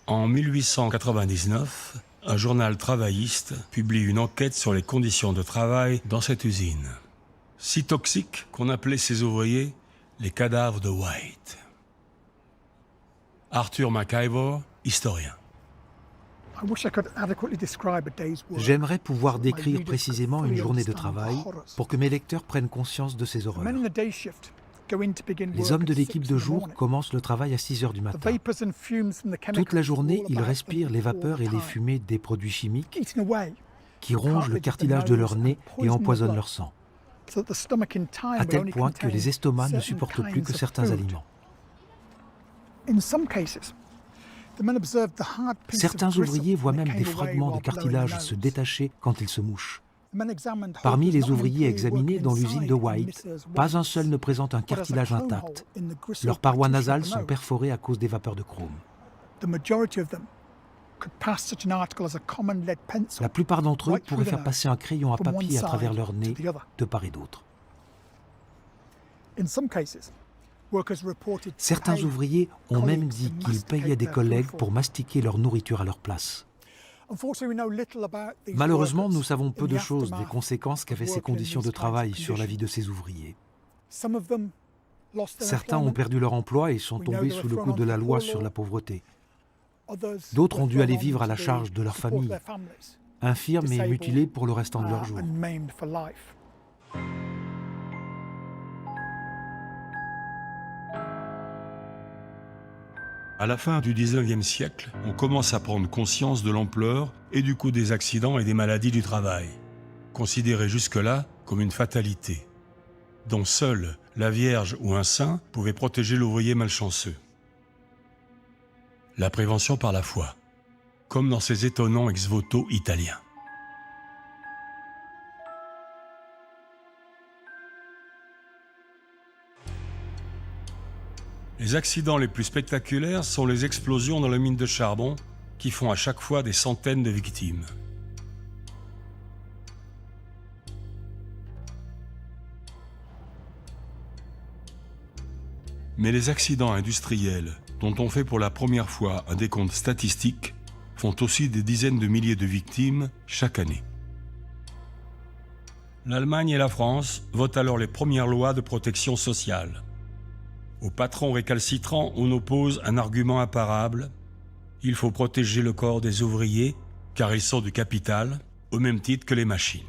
En 1899, un journal travailliste publie une enquête sur les conditions de travail dans cette usine. Si toxiques qu'on appelait ces ouvriers les cadavres de White. Arthur McIvor, historien. J'aimerais pouvoir décrire précisément une journée de travail pour que mes lecteurs prennent conscience de ces horreurs. Les hommes de l'équipe de jour commencent le travail à 6 heures du matin. Toute la journée, ils respirent les vapeurs et les fumées des produits chimiques qui rongent le cartilage de leur nez et empoisonnent leur sang, à tel point que les estomacs ne supportent plus que certains aliments. Certains ouvriers voient même des fragments de cartilage se détacher quand ils se mouchent. Parmi les ouvriers examinés dans l'usine de White, pas un seul ne présente un cartilage intact. Leurs parois nasales sont perforées à cause des vapeurs de chrome. La plupart d'entre eux pourraient faire passer un crayon à papier à travers leur nez de part et d'autre. Certains ouvriers ont même dit qu'ils payaient des collègues pour mastiquer leur nourriture à leur place. Malheureusement, nous savons peu de choses des conséquences qu'avaient ces conditions de travail sur la vie de ces ouvriers. Certains ont perdu leur emploi et sont tombés sous le coup de la loi sur la pauvreté. D'autres ont dû aller vivre à la charge de leur famille, infirmes et mutilés pour le restant de leur jours. À la fin du 19e siècle, on commence à prendre conscience de l'ampleur et du coût des accidents et des maladies du travail, considérés jusque-là comme une fatalité, dont seule la Vierge ou un saint pouvaient protéger l'ouvrier malchanceux. La prévention par la foi, comme dans ces étonnants ex-voto italiens. Les accidents les plus spectaculaires sont les explosions dans les mines de charbon qui font à chaque fois des centaines de victimes. Mais les accidents industriels, dont on fait pour la première fois un décompte statistique, font aussi des dizaines de milliers de victimes chaque année. L'Allemagne et la France votent alors les premières lois de protection sociale. Aux patrons récalcitrants, on oppose un argument imparable. Il faut protéger le corps des ouvriers, car ils sont du capital, au même titre que les machines.